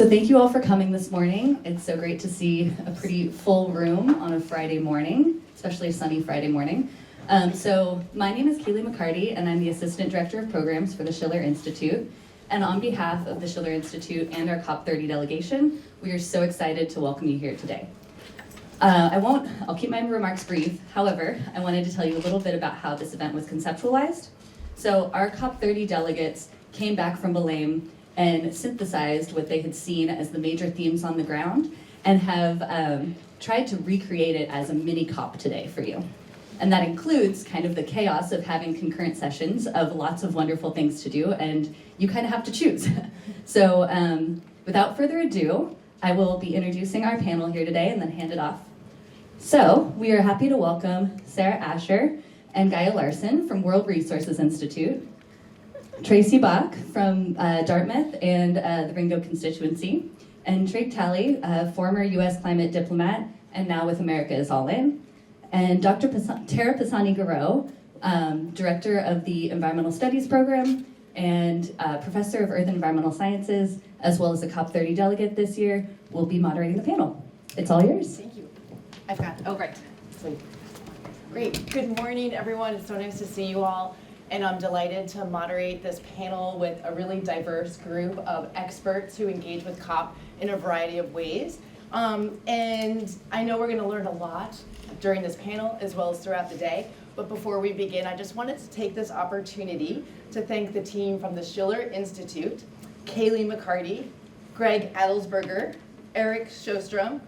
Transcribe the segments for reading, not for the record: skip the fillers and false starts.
So thank you all for coming this morning. It's so great to see a pretty full room on a Friday morning, especially a sunny Friday morning. So my name is Kaylee McCarty, and I'm the Assistant Director of Programs for the Schiller Institute. And on behalf of the Schiller Institute and our COP30 delegation, we are so excited to welcome you here today. I'll keep my remarks brief. However, I wanted to tell you a little bit about how this event was conceptualized. So our COP30 delegates came back from Belém and synthesized what they had seen as the major themes on the ground and have tried to recreate it as a mini COP today for you. And that includes kind of the chaos of having concurrent sessions of lots of wonderful things to do, and you kind of have to choose. So without further ado, I will be introducing our panel here today and then hand it off. So we are happy to welcome Sara Ascher and Gaia Larsen from World Resources Institute, Tracy Bach from Dartmouth and the RINGO constituency, and Trigg Talley, a former US climate diplomat and now with America is All In, and Dr. Pisani Gareau, Director of the Environmental Studies Program and Professor of Earth and Environmental Sciences, as well as a COP30 delegate this year, will be moderating the panel. It's all yours. Thank you. Great. Sweet. Great. Good morning, everyone. It's so nice to see you all. And I'm delighted to moderate this panel with a really diverse group of experts who engage with COP in a variety of ways. And I know we're going to learn a lot during this panel as well as throughout the day. But before we begin, I just wanted to take this opportunity to thank the team from the Schiller Institute, Kaylee McCarty, Greg Adelsberger, Eric Sjostrom,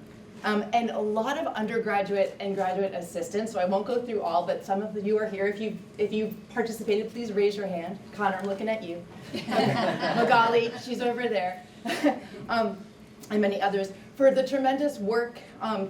and a lot of undergraduate and graduate assistants. So I won't go through all, but some of you are here. If you participated, please raise your hand. Connor, I'm looking at you. Magali, she's over there. And many others, for the tremendous work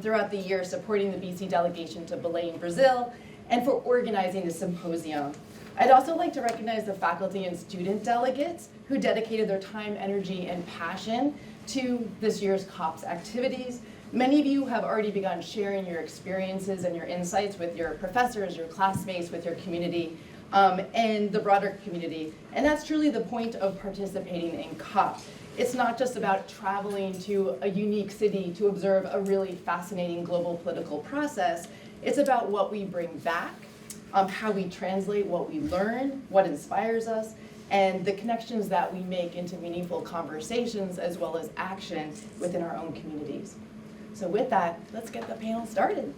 throughout the year supporting the BC delegation to Belém, Brazil, and for organizing the symposium. I'd also like to recognize the faculty and student delegates who dedicated their time, energy, and passion to this year's COP's activities. Many of you have already begun sharing your experiences and your insights with your professors, your classmates, with your community, and the broader community. And that's truly the point of participating in COP. It's not just about traveling to a unique city to observe a really fascinating global political process. It's about what we bring back, how we translate what we learn, what inspires us, and the connections that we make into meaningful conversations as well as action within our own communities. So with that, let's get the panel started.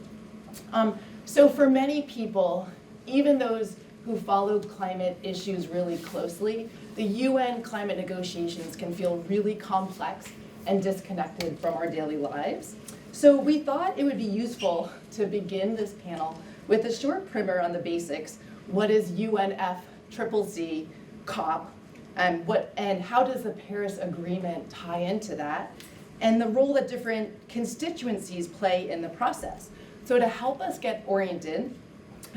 So for many people, even those who follow climate issues really closely, the UN climate negotiations can feel really complex and disconnected from our daily lives. So we thought it would be useful to begin this panel with a short primer on the basics. What is UNFCCC COP, and how does the Paris Agreement tie into that? And the role that different constituencies play in the process. So to help us get oriented,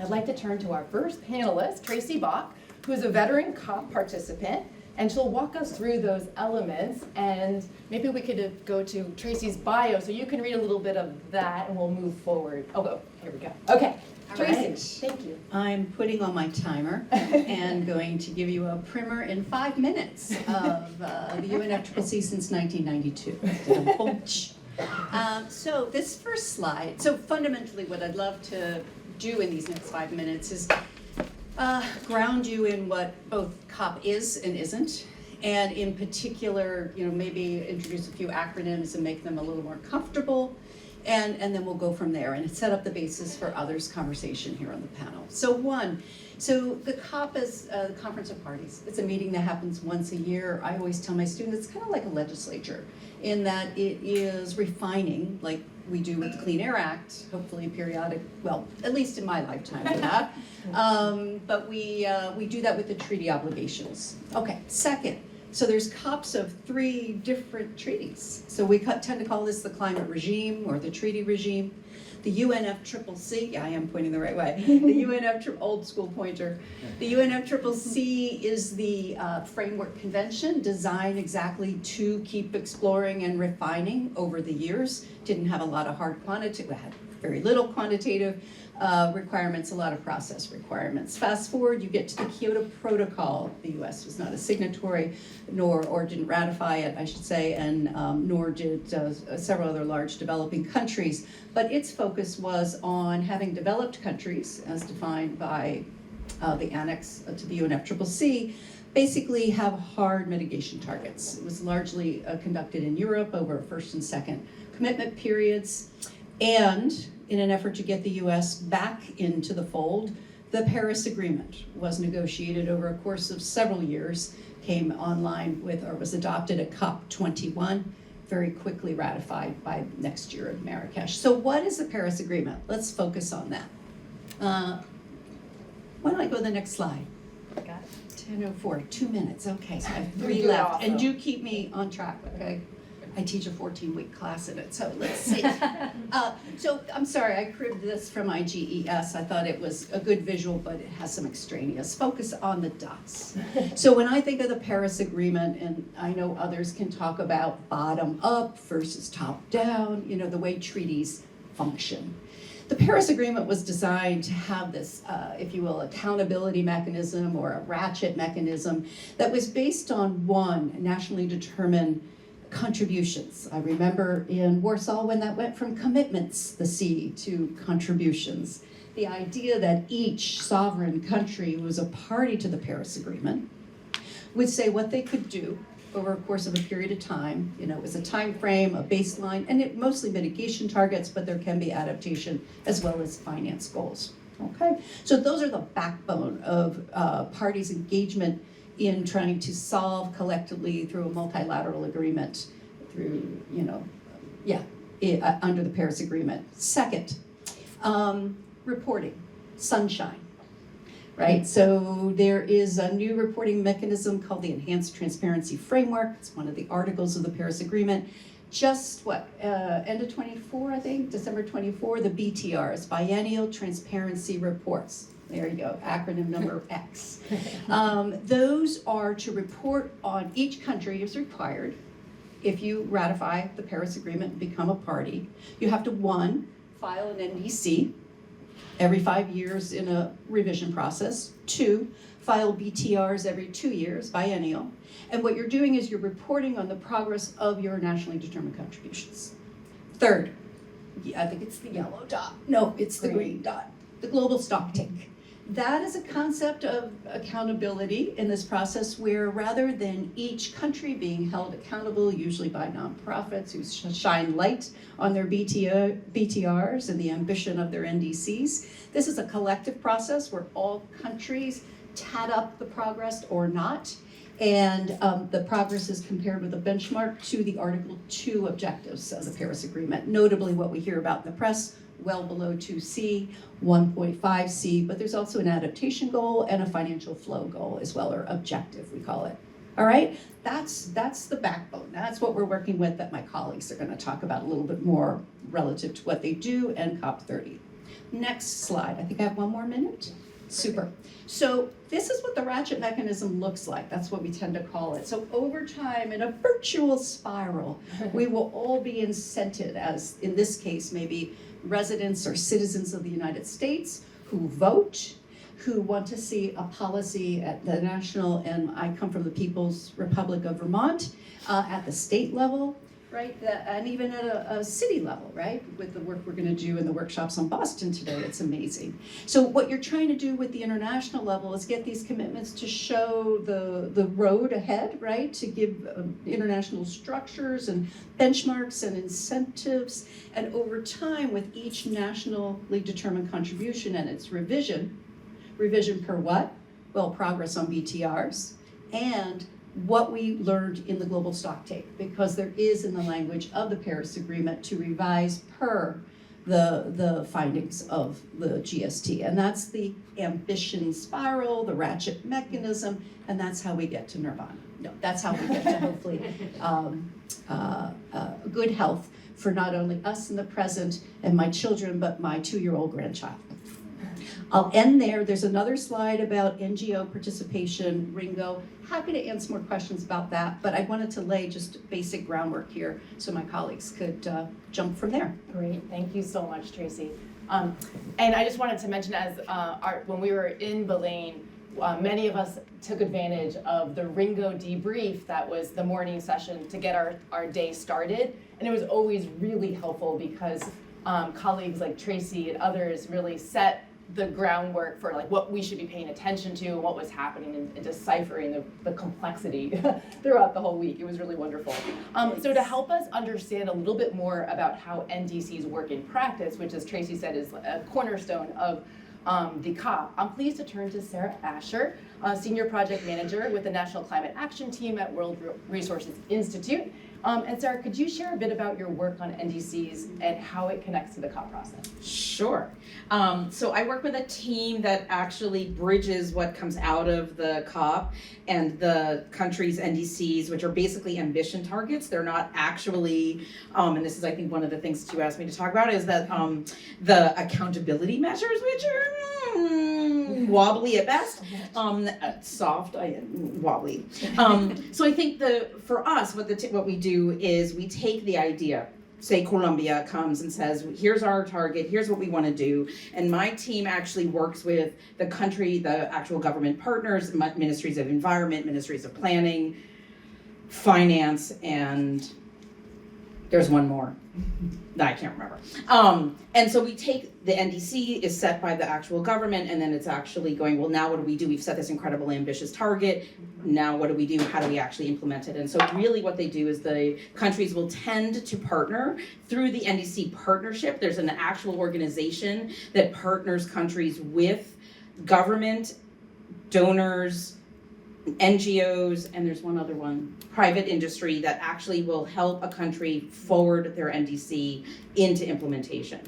I'd like to turn to our first panelist, Tracy Bach, who is a veteran COP participant, and she'll walk us through those elements. And maybe we could go to Tracy's bio so you can read a little bit of that and we'll move forward. Oh, here we go. Okay, Tracy, right. Thank you. I'm putting on my timer and going to give you a primer in 5 minutes of the UNFCCC since 1992. So this first slide, so fundamentally what I'd love to do in these next 5 minutes is ground you in what both COP is and isn't, and in particular, maybe introduce a few acronyms and make them a little more comfortable. And then we'll go from there and set up the basis for others' conversation here on the panel. So the COP is the Conference of Parties. It's a meeting that happens once a year. I always tell my students it's kind of like a legislature in that it is refining, like we do with the Clean Air Act, hopefully periodic, well, at least in my lifetime for that. But we do that with the treaty obligations. Okay, second. So there's COPs of 3 different treaties. So we tend to call this the climate regime or the treaty regime. The UNFCCC, I am pointing the right way, the old school pointer. The UNFCCC is the framework convention designed exactly to keep exploring and refining over the years. Didn't have a lot of hard quantitative, very little quantitative requirements, a lot of process requirements. Fast forward, you get to the Kyoto Protocol. The US was not a signatory, or didn't ratify it, I should say, and nor did several other large developing countries. But its focus was on having developed countries, as defined by the annex to the UNFCCC, basically have hard mitigation targets. It was largely conducted in Europe over first and second commitment periods. And in an effort to get the US back into the fold, the Paris Agreement was negotiated over a course of several years, came online with, or was adopted at COP21, very quickly ratified by next year in Marrakesh. So what is the Paris Agreement? Let's focus on that. Why don't I go to the next slide? Got it. 10:04, 2 minutes, okay, so I have We 3 do it left. also. And do keep me on track, okay? I teach a 14-week class in it, so let's see. So I'm sorry, I cribbed this from IGES. I thought it was a good visual, but it has some extraneous. Focus on the dots. So when I think of the Paris Agreement, and I know others can talk about bottom up versus top down, you know, the way treaties function. The Paris Agreement was designed to have this, if you will, accountability mechanism or a ratchet mechanism that was based on one, nationally determined contributions. I remember in Warsaw when that went from commitments, the C, to contributions. The idea that each sovereign country who was a party to the Paris Agreement would say what they could do over a course of a period of time. You know, it was a time frame, a baseline, and it mostly mitigation targets, but there can be adaptation as well as finance goals. Okay, so those are the backbone of parties' engagement in trying to solve collectively through a multilateral agreement, through, you know, under the Paris Agreement. Second, reporting, sunshine. Right, so there is a new reporting mechanism called the Enhanced Transparency Framework. It's one of the articles of the Paris Agreement. Just end of 24, I think, December 24, the BTRs, Biennial Transparency Reports. There you go, acronym number X. Those are to report on each country as required. If you ratify the Paris Agreement and become a party, you have to, 1, file an NDC every 5 years in a revision process. 2, file BTRs every 2 years, biennial. And what you're doing is you're reporting on the progress of your nationally determined contributions. Third, I think it's the yellow dot. No, it's the green dot, the global stocktake. That is a concept of accountability in this process where rather than each country being held accountable, usually by nonprofits who shine light on their BTRs and the ambition of their NDCs, this is a collective process where all countries tat up the progress or not, and the progress is compared with a benchmark to the Article 2 objectives of the Paris Agreement. Notably, what we hear about in the press, well below 2C, 1.5C, but there's also an adaptation goal and a financial flow goal as well, or objective, we call it. All right, that's the backbone. That's what we're working with that my colleagues are going to talk about a little bit more relative to what they do and COP30. Next slide. I think I have 1 more minute. Super. So this is what the ratchet mechanism looks like. That's what we tend to call it. So over time, in a virtual spiral, we will all be incented as, in this case, maybe residents or citizens of the United States who vote, who want to see a policy at the national, and I come from the People's Republic of Vermont, at the state level, right? And even at a city level, right? With the work we're going to do in the workshops on Boston today, it's amazing. So what you're trying to do with the international level is get these commitments to show the road ahead, right? To give international structures and benchmarks and incentives. And over time, with each nationally determined contribution and its revision per what? Well, progress on BTRs and what we learned in the global stocktake, because there is in the language of the Paris Agreement to revise per the findings of the GST. And that's the ambition spiral, the ratchet mechanism, and that's how we get to nirvana. No, that's how we get to hopefully good health for not only us in the present and my children, but my 2-year-old grandchild. I'll end there. There's another slide about NGO participation, RINGO. Happy to answer more questions about that, but I wanted to lay just basic groundwork here so my colleagues could jump from there. Great, thank you so much, Tracy. And I just wanted to mention, as when we were in Belaine, many of us took advantage of the RINGO debrief that was the morning session to get our day started. And it was always really helpful because colleagues like Tracy and others really set the groundwork for like what we should be paying attention to and what was happening and deciphering the complexity throughout the whole week. It was really wonderful. So to help us understand a little bit more about how NDCs work in practice, which as Tracy said is a cornerstone of the COP, I'm pleased to turn to Sara Ascher, Senior Project Manager with the National Climate Action Team at World Resources Institute. And Sara, could you share a bit about your work on NDCs and how it connects to the COP process? Sure. So I work with a team that actually bridges what comes out of the COP and the country's NDCs, which are basically ambition targets. They're not actually, and this is I think one of the things that you asked me to talk about, is that the accountability measures, which are wobbly at best, soft, wobbly. So I think for us, what we do is we take the idea. Say Colombia comes and says, here's our target, here's what we want to do. And my team actually works with the country, the actual government partners, ministries of environment, ministries of planning, finance, and there's one more that I can't remember. And so we take the NDC is set by the actual government, and then it's actually going, well, now what do we do? We've set this incredible ambitious target. Now what do we do? How do we actually implement it? And so really what they do is the countries will tend to partner through the NDC partnership. There's an actual organization that partners countries with government, donors, NGOs, and there's one other one, private industry, that actually will help a country forward their NDC into implementation.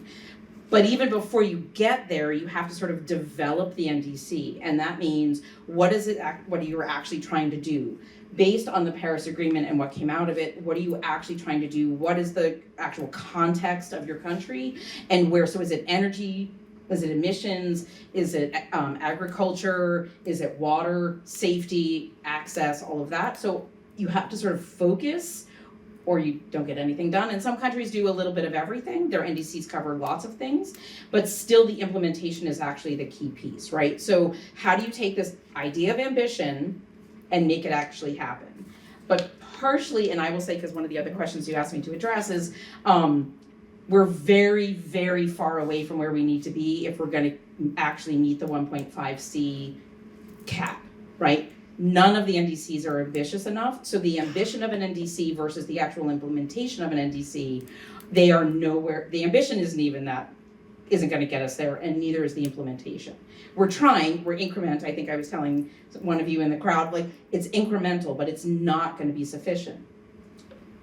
But even before you get there, you have to sort of develop the NDC, and that means what are you actually trying to do? Based on the Paris Agreement and what came out of it, what are you actually trying to do? What is the actual context of your country? And so is it energy? Is it emissions? Is it agriculture? Is it water, safety, access, all of that? So you have to sort of focus or you don't get anything done. And some countries do a little bit of everything. Their NDCs cover lots of things, but still the implementation is actually the key piece, right? So how do you take this idea of ambition and make it actually happen? But partially, and I will say, because one of the other questions you asked me to address is, we're very, very far away from where we need to be if we're going to actually meet the 1.5C cap, right? None of the NDCs are ambitious enough. So the ambition of an NDC versus the actual implementation of an NDC, they are nowhere. The ambition isn't going to get us there, and neither is the implementation. We're increment. I think I was telling one of you in the crowd, like, it's incremental, but it's not going to be sufficient.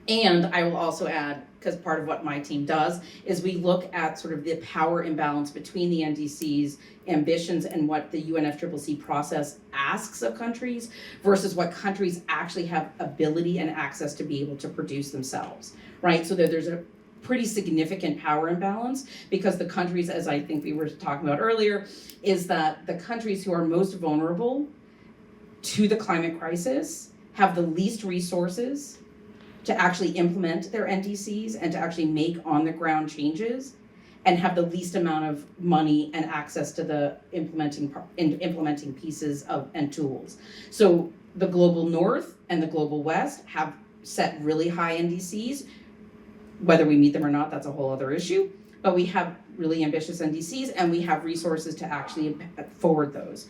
And I will also add, because part of what my team does is we look at sort of the power imbalance between the NDC's ambitions and what the UNFCCC process asks of countries versus what countries actually have ability and access to be able to produce themselves, right? So there's a pretty significant power imbalance because the countries, as I think we were talking about earlier, is that the countries who are most vulnerable to the climate crisis have the least resources to actually implement their NDCs and to actually make on-the-ground changes and have the least amount of money and access to the implementing pieces and tools. So the global north and the global west have set really high NDCs. Whether we meet them or not, that's a whole other issue. But we have really ambitious NDCs and we have resources to actually forward those.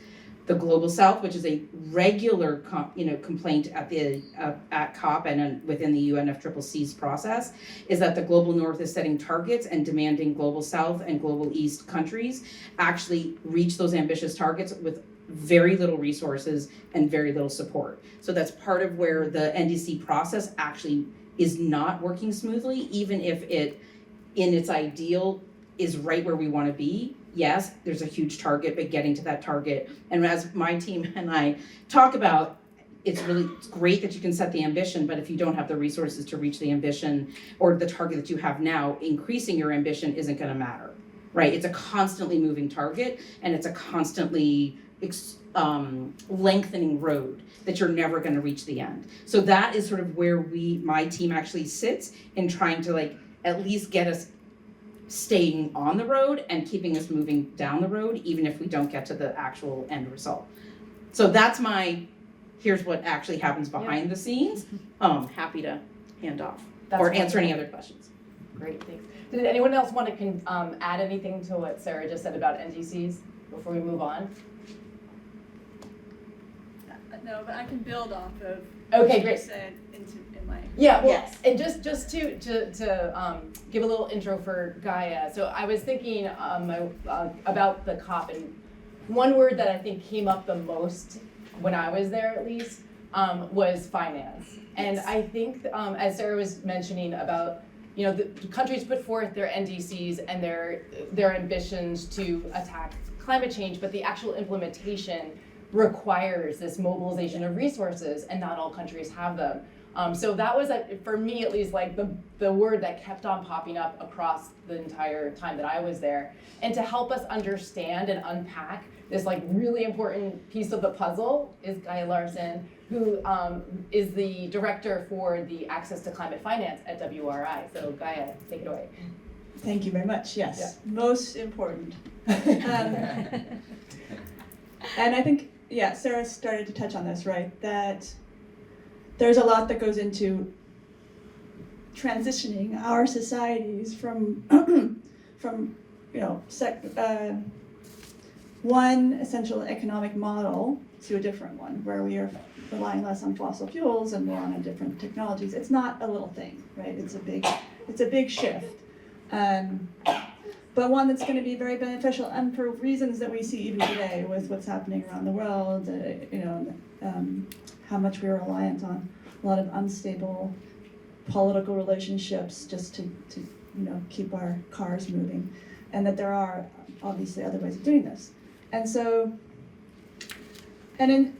The global south, which is a regular complaint at COP and within the UNFCCC's process, is that the global north is setting targets and demanding global south and global east countries actually reach those ambitious targets with very little resources and very little support. So that's part of where the NDC process actually is not working smoothly, even if it, in its ideal, is right where we want to be. Yes, there's a huge target, but getting to that target, and as my team and I talk about, it's great that you can set the ambition, but if you don't have the resources to reach the ambition or the target that you have now, increasing your ambition isn't going to matter, right? It's a constantly moving target, and it's a constantly lengthening road that you're never going to reach the end. So that is sort of where my team actually sits in trying to like at least get us staying on the road and keeping us moving down the road, even if we don't get to the actual end result. So that's here's what actually happens behind the scenes. Happy to hand off or answer any other questions. Great, thanks. Did anyone else want to add anything to what Sara just said about NDCs before we move on? No, but I can build off of Okay, what great. you said in my. Yeah, well, Yes. and just to give a little intro for Gaia. So I was thinking about the COP, and one word that I think came up the most when I was there, at least, was finance. And I think, as Sara was mentioning about, the countries put forth their NDCs and their ambitions to attack climate change, but the actual implementation requires this mobilization of resources, and not all countries have them. So that was, for me at least, like the word that kept on popping up across the entire time that I was there. And to help us understand and unpack this like really important piece of the puzzle is Gaia Larsen, who is the director for the Access to Climate Finance at WRI. So Gaia, take it away. Thank you very much. Yes, Yeah. most important. And I think, Sara started to touch on this, right? That there's a lot that goes into transitioning our societies from one essential economic model to a different one, where we are relying less on fossil fuels and more on different technologies. It's not a little thing, right? It's a big shift. But one that's going to be very beneficial, and for reasons that we see even today with what's happening around the world, how much we're reliant on a lot of unstable political relationships just to keep our cars moving, and that there are obviously other ways of doing this. And so, on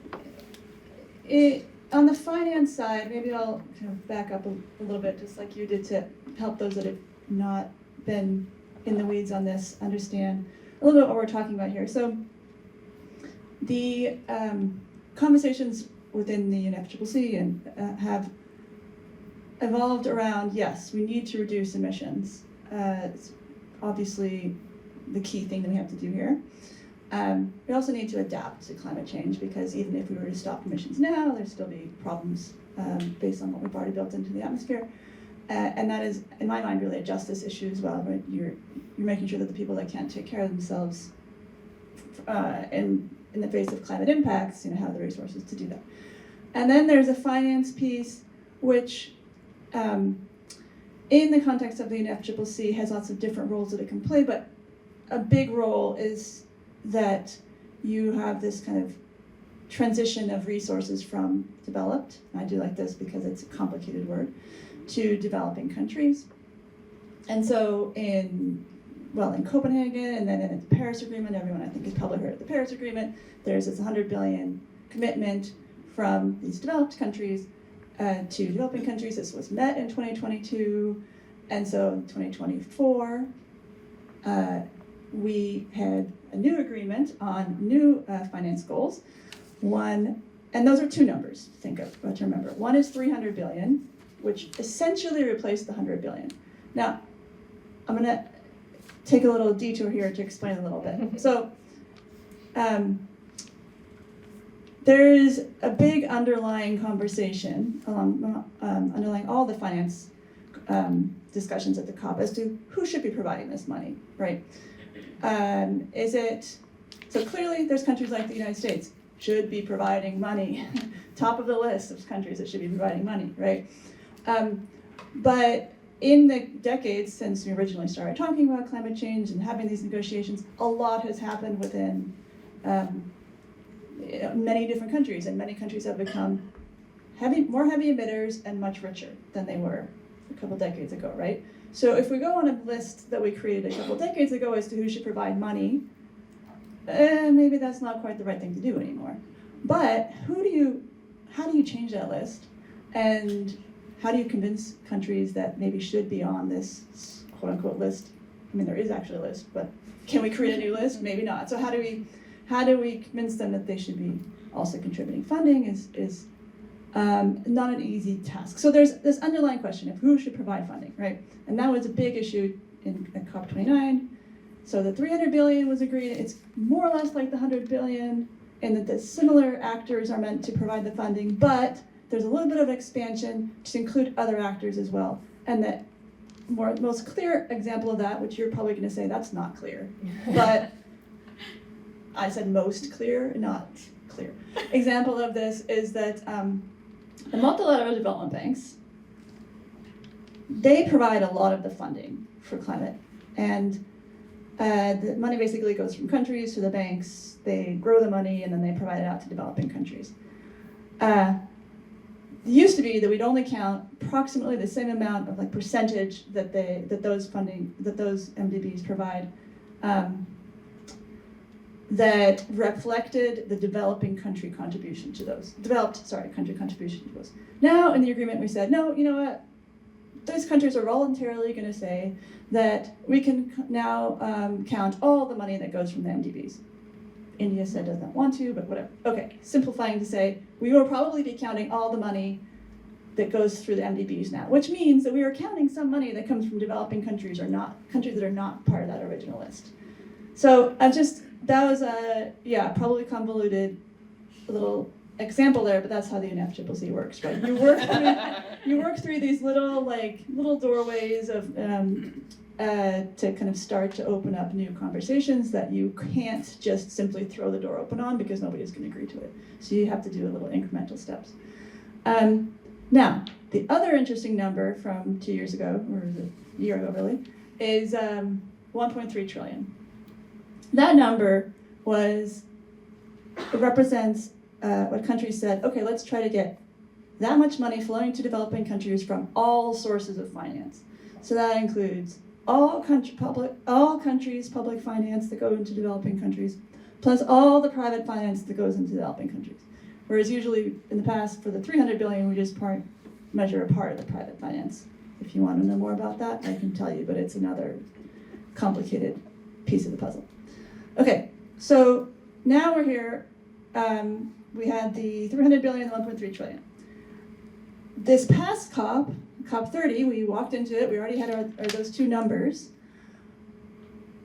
the finance side, maybe I'll kind of back up a little bit, just like you did, to help those that have not been in the weeds on this understand a little bit what we're talking about here. So the conversations within the UNFCCC and have evolved around, yes, we need to reduce emissions. It's obviously the key thing that we have to do here. We also need to adapt to climate change, because even if we were to stop emissions now, there'd still be problems based on what we've already built into the atmosphere. And that is, in my mind, really a justice issue as well, right? You're making sure that the people that can't take care of themselves in the face of climate impacts, have the resources to do that. And then there's a finance piece, which in the context of the UNFCCC has lots of different roles that it can play, but a big role is that you have this kind of transition of resources from developed, and I do like this because it's a complicated word, to developing countries. And so in Copenhagen, and then in the Paris Agreement, everyone I think has probably heard of the Paris Agreement, there's this 100 billion commitment from these developed countries to developing countries. This was met in 2022, and so in 2024, we had a new agreement on new finance goals. One, and those are two numbers to remember. One is 300 billion, which essentially replaced the 100 billion. Now, I'm going to take a little detour here to explain a little bit. So, there is a big underlying conversation underlying all the finance discussions at the COP as to who should be providing this money, right? So clearly there's countries like the United States should be providing money, top of the list of countries that should be providing money, right? But in the decades since we originally started talking about climate change and having these negotiations, a lot has happened within many different countries, and many countries have become more heavy emitters and much richer than they were a couple decades ago, right? So if we go on a list that we created a couple decades ago as to who should provide money, maybe that's not quite the right thing to do anymore. But how do you change that list? And how do you convince countries that maybe should be on this quote-unquote list mean, there is actually a list, but can we create a new list? Maybe not. So how do we convince them that they should be also contributing? Funding is not an easy task. So there's this underlying question of who should provide funding, right? And that was a big issue at COP29. So the 300 billion was agreed. It's more or less like the 100 billion, and that the similar actors are meant to provide the funding, but there's a little bit of expansion to include other actors as well. And the most clear example of that, which you're probably going to say that's not clear, but I said most clear, not clear. Example of this is that the multilateral development banks, they provide a lot of the funding for climate, and the money basically goes from countries to the banks. They grow the money and then they provide it out to developing countries. It used to be that we'd only count approximately the same amount of percentage that those MDBs provide that reflected the developing country contribution to those. Country contribution to those. Now in the agreement we said, no, you know what? Those countries are voluntarily going to say that we can now count all the money that goes from the MDBs. India said doesn't want to, but whatever. Okay, simplifying to say, we will probably be counting all the money that goes through the MDBs now, which means that we are counting some money that comes from developing countries or not, countries that are not part of that original list. So that was a, probably convoluted little example there, but that's how the UNFCCC works, right? You work through these little doorways of to kind of start to open up new conversations that you can't just simply throw the door open on because nobody's going to agree to it. So you have to do a little incremental steps. Now, the other interesting number from 2 years ago, or a year ago really, is 1.3 trillion. That number represents what countries said, okay, let's try to get that much money flowing to developing countries from all sources of finance. So that includes all countries' public finance that go into developing countries, plus all the private finance that goes into developing countries. Whereas usually in the past, for the 300 billion, we just measure a part of the private finance. If you want to know more about that, I can tell you, but it's another complicated piece of the puzzle. Okay, so now we're here. We had the 300 billion, 1.3 trillion. This past COP30, we walked into it, we already had those two numbers,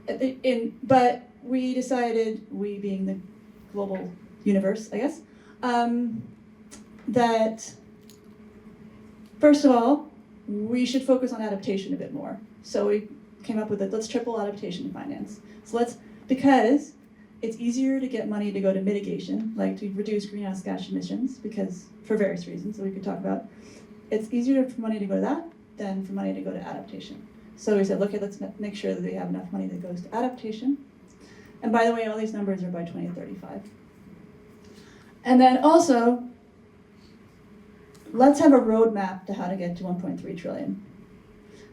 but we decided, we being the global universe, I guess, that first of all, we should focus on adaptation a bit more. So we came up with let's triple adaptation finance. So because it's easier to get money to go to mitigation, like to reduce greenhouse gas emissions, because for various reasons that we could talk about. It's easier for money to go to that than for money to go to adaptation. So we said, okay, let's make sure that we have enough money that goes to adaptation. And by the way, all these numbers are by 2035. And then also, let's have a roadmap to how to get to 1.3 trillion.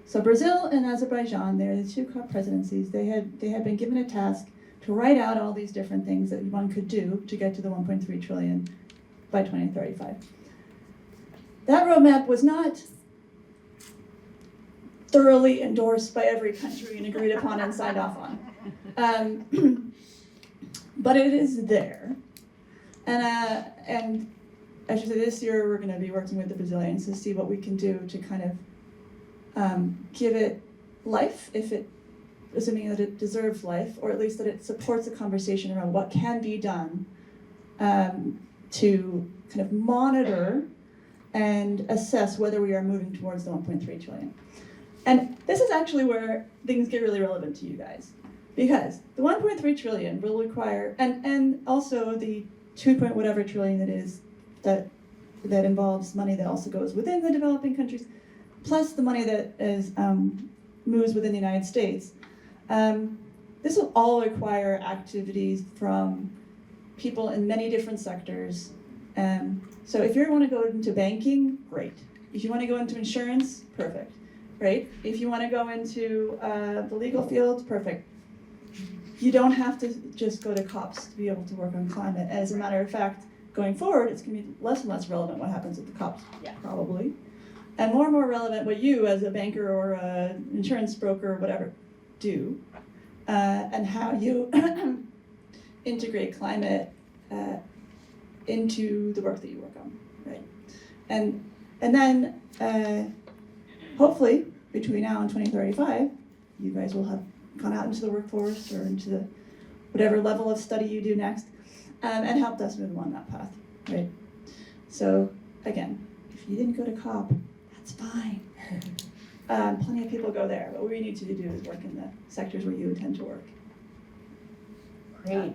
So Brazil and Azerbaijan, they're the two COP presidencies. They had been given a task to write out all these different things that one could do to get to the 1.3 trillion by 2035. That roadmap was not thoroughly endorsed by every country and agreed upon and signed off on. But it is there. And as you said, this year we're going to be working with the Brazilians to see what we can do to kind of give it life, assuming that it deserves life, or at least that it supports a conversation around what can be done to kind of monitor and assess whether we are moving towards the 1.3 trillion. And this is actually where things get really relevant to you guys, because the 1.3 trillion will require, and also the 2-point-whatever trillion that is, that involves money that also goes within the developing countries, plus the money that is moves within the United States. This will all require activities from people in many different sectors. So if you want to go into banking, great. If you want to go into insurance, perfect, right? If you want to go into the legal field, perfect. You don't have to just go to COPs to be able to work on climate. As a matter of fact, going forward, it's going to be less and less relevant what happens at the COPs, probably. And more relevant what you, as a banker or an insurance broker or whatever, do and how you integrate climate into the work that you work on, right? And then hopefully between now and 2035, you guys will have gone out into the workforce or into the whatever level of study you do next, and helped us move along that path, right? So again, if you didn't go to COP, that's fine. Plenty of people go there, but what we need to do is work in the sectors where you intend to work. Great.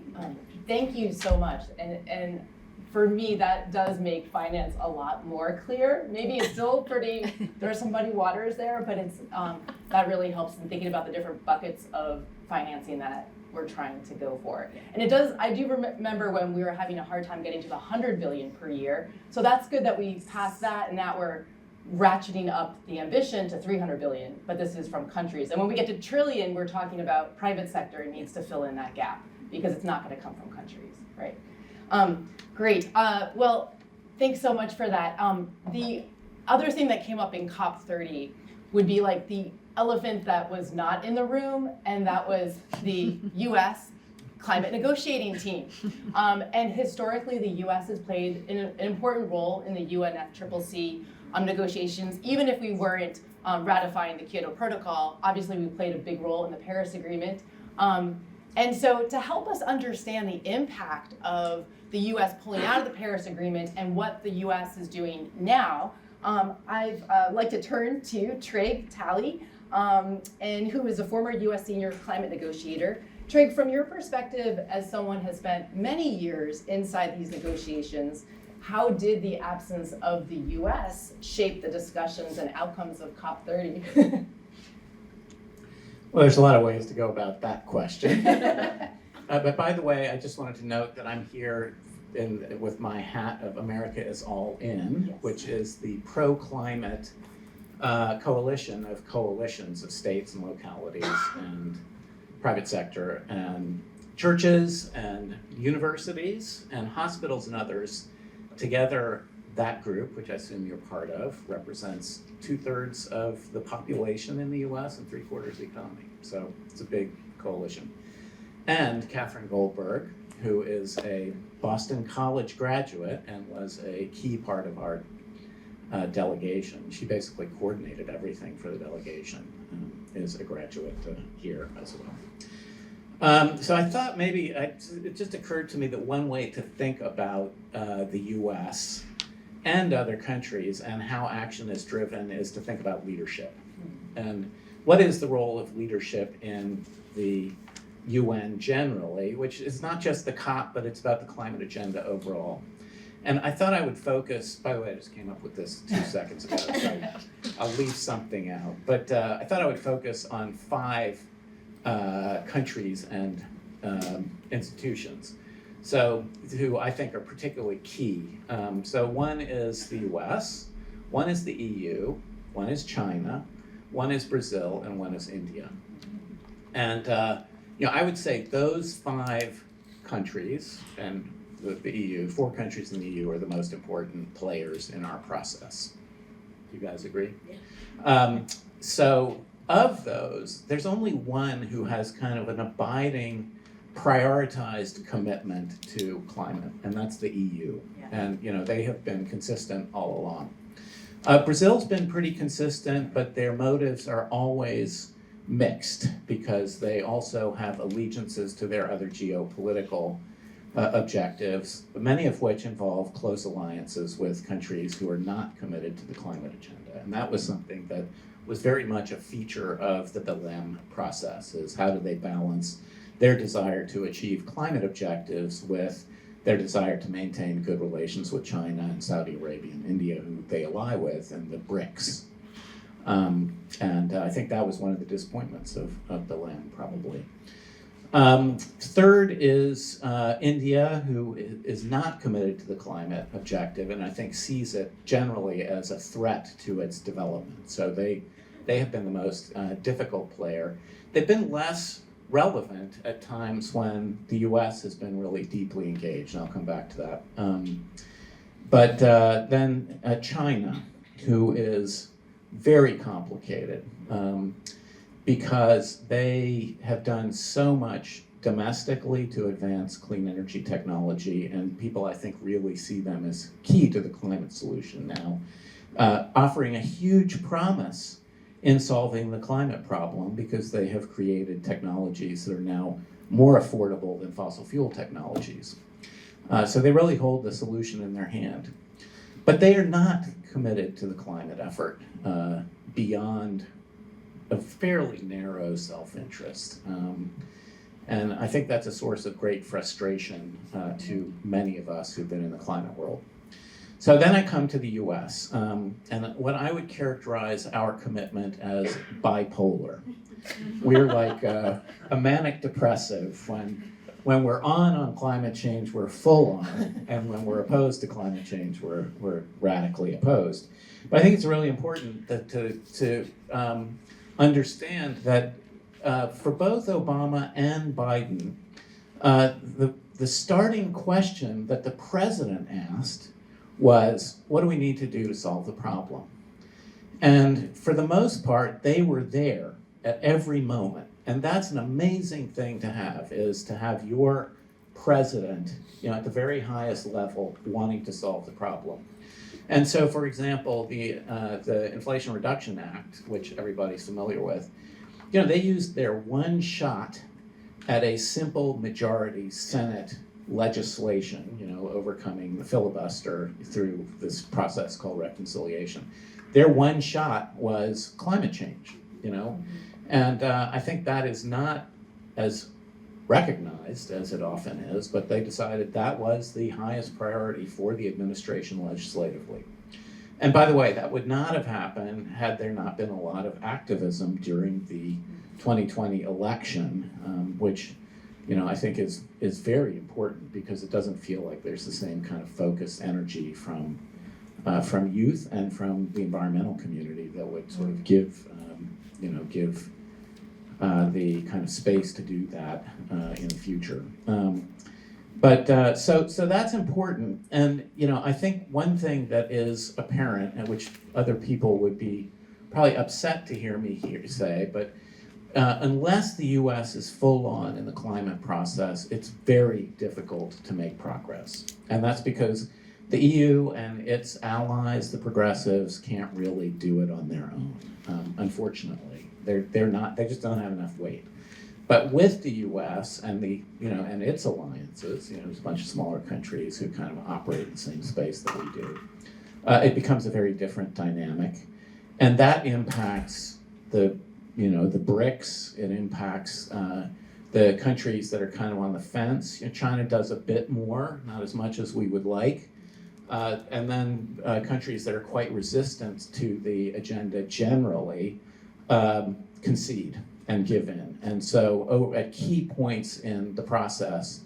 Thank you so much. And for me, that does make finance a lot more clear. Maybe it's still pretty, there are some muddy waters there, but it's that really helps in thinking about the different buckets of financing that we're trying to go for. And it does, I do remember when we were having a hard time getting to the 100 billion per year. So that's good that we passed that, and that we're ratcheting up the ambition to 300 billion, but this is from countries. And when we get to trillion, we're talking about private sector needs to fill in that gap because it's not going to come from countries, right? Great. Well, thanks so much for that. The other thing that came up in COP30 would be like the elephant that was not in the room, and that was the U.S. climate negotiating team. And historically, the U.S. has played an important role in the UNFCCC negotiations, even if we weren't ratifying the Kyoto Protocol. Obviously, we played a big role in the Paris Agreement. And so to help us understand the impact of the U.S. pulling out of the Paris Agreement and what the U.S. is doing now, I'd like to turn to Trigg Talley, and who is a former U.S. senior climate negotiator. Trigg, from your perspective as someone who has spent many years inside these negotiations, how did the absence of the U.S. shape the discussions and outcomes of COP30? Well, there's a lot of ways to go about that question. But by the way, I just wanted to note that I'm here with my hat of America is All In, yes, which is the pro-climate coalition of coalitions of states and localities and private sector and churches and universities and hospitals and others. Together, that group, which I assume you're part of, represents 2/3 of the population in the US and 3/4 of the economy. So it's a big coalition. And Catherine Goldberg, who is a Boston College graduate and was a key part of our delegation. She basically coordinated everything for the delegation, is a graduate here as well. So I thought maybe, it just occurred to me that one way to think about the US and other countries and how action is driven is to think about leadership. And what is the role of leadership in the UN generally, which is not just the COP, but it's about the climate agenda overall. And I thought I would focus, by the way, I just came up with this 2 seconds ago, so I'll leave something out. But I thought I would focus on 5 countries and institutions, so who I think are particularly key. So one is the US, one is the EU, one is China, one is Brazil, and one is India. And I would say those 5 countries and the EU, 4 countries in the EU are the most important players in our process. You guys agree? Yeah. So of those, there's only one who has kind of an abiding, prioritized commitment to climate, and that's the EU. Yeah. And they have been consistent all along. Brazil's been pretty consistent, but their motives are always mixed because they also have allegiances to their other geopolitical objectives, many of which involve close alliances with countries who are not committed to the climate agenda. And that was something that was very much a feature of the Belém process, is how do they balance their desire to achieve climate objectives with their desire to maintain good relations with China and Saudi Arabia and India, who they ally with, and the BRICS. And I think that was one of the disappointments of Belém, probably. Third is India, who is not committed to the climate objective, and I think sees it generally as a threat to its development. So they have been the most difficult player. They've been less relevant at times when the US has been really deeply engaged, and I'll come back to that. But then China, who is very complicated. because they have done so much domestically to advance clean energy technology, and people, I think, really see them as key to the climate solution now, offering a huge promise in solving the climate problem because they have created technologies that are now more affordable than fossil fuel technologies. So they really hold the solution in their hand. But they are not committed to the climate effort beyond a fairly narrow self-interest. And I think that's a source of great frustration to many of us who've been in the climate world. So then I come to the US, and what I would characterize our commitment as bipolar. We're like a manic depressive. When we're on climate change, we're full on, and when we're opposed to climate change, we're radically opposed. But I think it's really important to understand that for both Obama and Biden, the starting question that the president asked was, what do we need to do to solve the problem? And for the most part, they were there at every moment. And that's an amazing thing to have, is to have your president, at the very highest level, wanting to solve the problem. And so, for example, the Inflation Reduction Act, which everybody's familiar with, they used their one shot at a simple majority Senate legislation, overcoming the filibuster through this process called reconciliation. Their one shot was climate change, And I think that is not as recognized as it often is, but they decided that was the highest priority for the administration legislatively. And by the way, that would not have happened had there not been a lot of activism during the 2020 election, which I think is very important because it doesn't feel like there's the same kind of focused energy from youth and from the environmental community that would sort of give the kind of space to do that in the future. So that's important. And, I think one thing that is apparent, and which other people would be probably upset to hear me say, but unless the US is full on in the climate process, it's very difficult to make progress. And that's because the EU and its allies, the progressives, can't really do it on their own, unfortunately. They just don't have enough weight. But with the U.S. and and its alliances, there's a bunch of smaller countries who kind of operate in the same space that we do. It becomes a very different dynamic, and that impacts the BRICS. It impacts the countries that are kind of on the fence. China does a bit more, not as much as we would like, and then countries that are quite resistant to the agenda generally concede and give in. And so at key points in the process,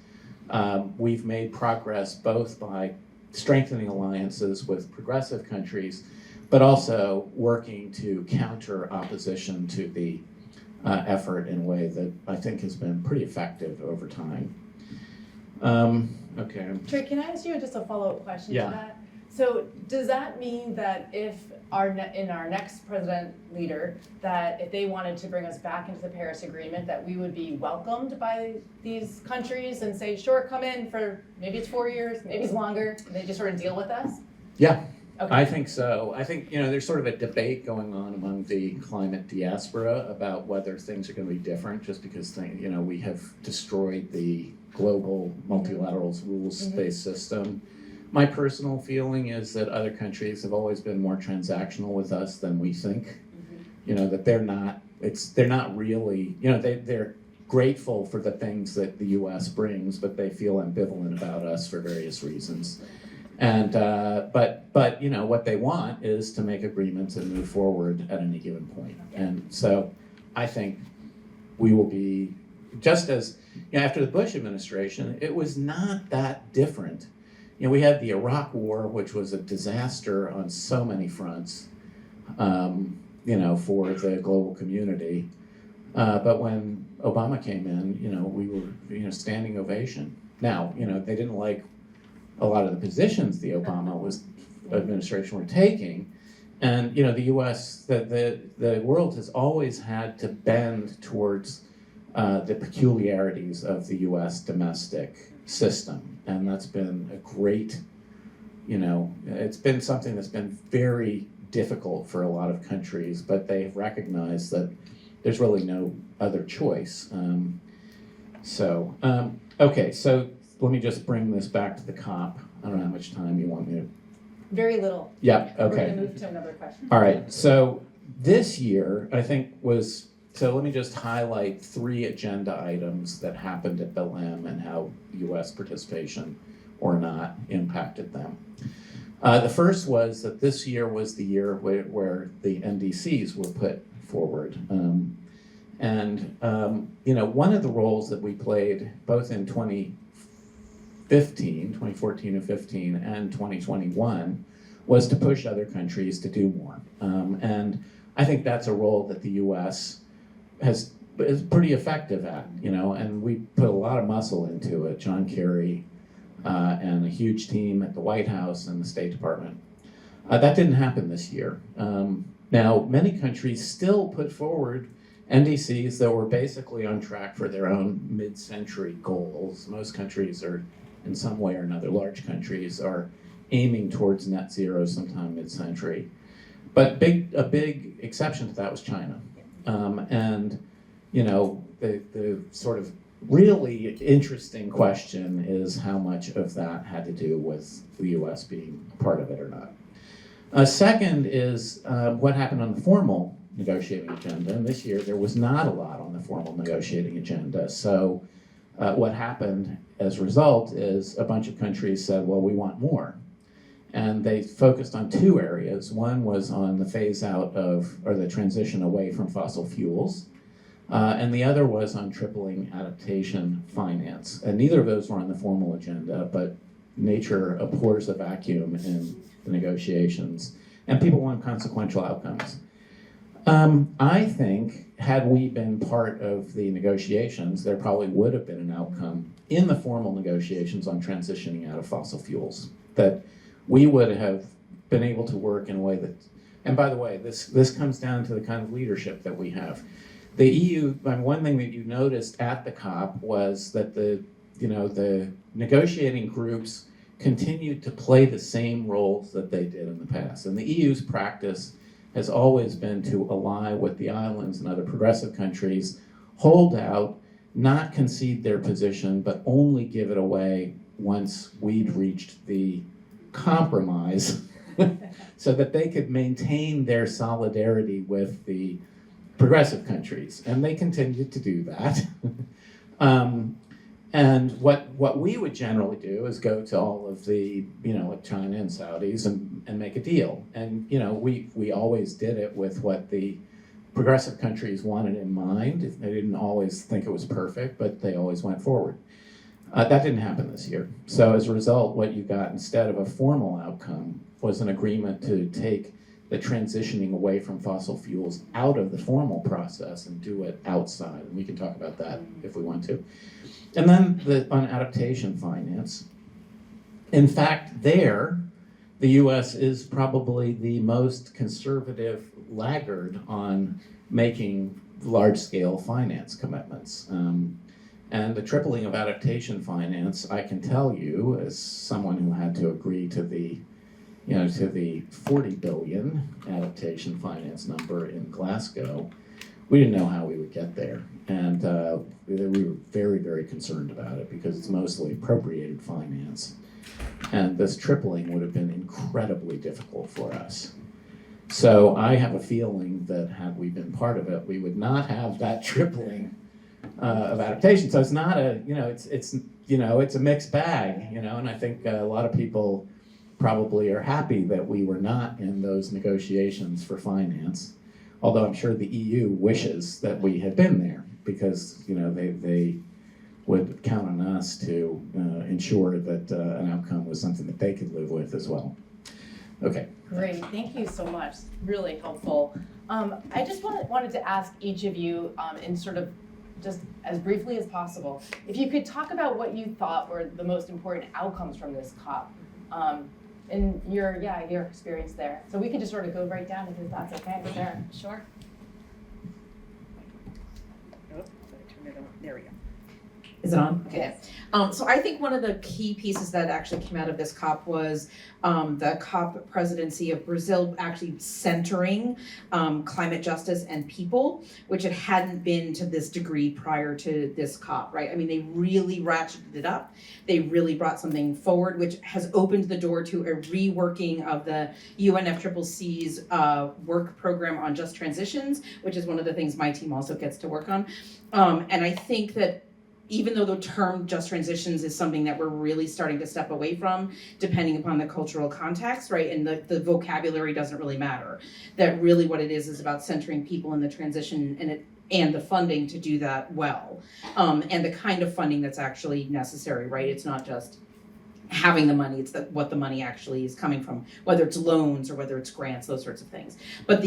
we've made progress both by strengthening alliances with progressive countries, but also working to counter opposition to the effort in a way that I think has been pretty effective over time. Okay. Trigg, can I ask you just a follow-up question Yeah. to that? So does that mean that if our next president leader, that if they wanted to bring us back into the Paris Agreement, that we would be welcomed by these countries and say, sure, come in for maybe it's 4 years, maybe it's longer, and they just sort of deal with us? Yeah. Okay. I think so. I think, there's sort of a debate going on among the climate diaspora about whether things are going to be different just because, we have destroyed the global multilateral rules-based system. My personal feeling is that other countries have always been more transactional with us than we think. That they're not really, they're grateful for the things that the U.S. brings, but they feel ambivalent about us for various reasons. And but what they want is to make agreements and move forward at any given point. And so I think we will be, just as after the Bush administration, it was not that different. We had the Iraq War, which was a disaster on so many fronts, for the global community. But when Obama came in, we were, standing ovation. Now, they didn't like a lot of the positions the Obama administration were taking, And you know, the U.S., the world has always had to bend towards the peculiarities of the U.S. domestic system, and that's been a great, you know, it's been something that's been very difficult for a lot of countries, but they've recognized that there's really no other choice. Okay, so let me just bring this back to the COP. I don't know how much time you want me to. Very little. Yeah, We're okay. going to move to another question. All right, so this year, I think so let me just highlight 3 agenda items that happened at Bill M and how U.S. participation or not impacted them. The first was that this year was the year where the NDCs were put forward. You know, one of the roles that we played both in 2014 and 15, and 2021 was to push other countries to do more. And I think that's a role that the U.S. is pretty effective at, you know, and we put a lot of muscle into it. John Kerry and a huge team at the White House and the State Department. That didn't happen this year. Now, many countries still put forward NDCs that were basically on track for their own mid-century goals. Most countries are, in some way or another, large countries are aiming towards net zero sometime mid-century. But a big exception to that was China. And, you know, the sort of really interesting question is how much of that had to do with the U.S. being part of it or not. Second is what happened on the formal negotiating agenda, and this year there was not a lot on the formal negotiating agenda. So what happened as a result is a bunch of countries said, well, we want more. And they focused on 2 areas. One was on the phase out of, or the transition away from fossil fuels, and the other was on tripling adaptation finance. And neither of those were on the formal agenda, but nature abhors a vacuum in the negotiations, and people want consequential outcomes. I think, had we been part of the negotiations, there probably would have been an outcome in the formal negotiations on transitioning out of fossil fuels, that we would have been able to work in a way that, and by the way, this comes down to the kind of leadership that we have. The EU, one thing that you noticed at the COP was that the negotiating groups continued to play the same roles that they did in the past. And the EU's practice has always been to ally with the islands and other progressive countries, hold out, not concede their position, but only give it away once we'd reached the compromise so that they could maintain their solidarity with the progressive countries. And they continued to do that. And what we would generally do is go to all of the, like China and Saudis and make a deal. And, we always did it with what the progressive countries wanted in mind. They didn't always think it was perfect, but they always went forward. That didn't happen this year. So as a result, what you got instead of a formal outcome was an agreement to take the transitioning away from fossil fuels out of the formal process and do it outside. And we can talk about that if we want to. And then on adaptation finance, in fact, the U.S. is probably the most conservative laggard on making large-scale finance commitments. And the tripling of adaptation finance, I can tell you, as someone who had to agree to the 40 billion adaptation finance number in Glasgow, we didn't know how we would get there. And we were very, very concerned about it because it's mostly appropriated finance. And this tripling would have been incredibly difficult for us. So I have a feeling that had we been part of it, we would not have that tripling of adaptation. So it's not it's a mixed bag, and I think a lot of people probably are happy that we were not in those negotiations for finance. Although I'm sure the EU wishes that we had been there because they would count on us to ensure that an outcome was something that they could live with as well. Okay. Great, thank you so much. Really helpful. I just wanted to ask each of you in sort of just as briefly as possible, if you could talk about what you thought were the most important outcomes from this COP. in your experience there. So we can just sort of go right down if that's okay with Sarah. Sure. Oh, turn it on. There we go. Is it on? Okay. So I think one of the key pieces that actually came out of this COP was the COP presidency of Brazil actually centering climate justice and people, which it hadn't been to this degree prior to this COP, right? I mean, they really ratcheted it up. They really brought something forward, which has opened the door to a reworking of the UNFCCC's work program on just transitions, which is one of the things my team also gets to work on. And I think that even though the term just transitions is something that we're really starting to step away from, depending upon the cultural context, right? And the vocabulary doesn't really matter. That really what it is about centering people in the transition and the funding to do that well. And the kind of funding that's actually necessary, right? It's not just having the money, it's what the money actually is coming from, whether it's loans or whether it's grants, those sorts of things. But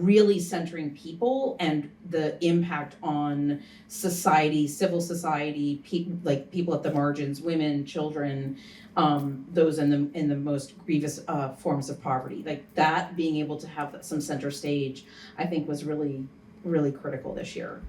really centering people and the impact on society, civil society, people at the margins, women, children, those in the most grievous forms of poverty. Like that, being able to have some center stage, I think was really, really critical this year.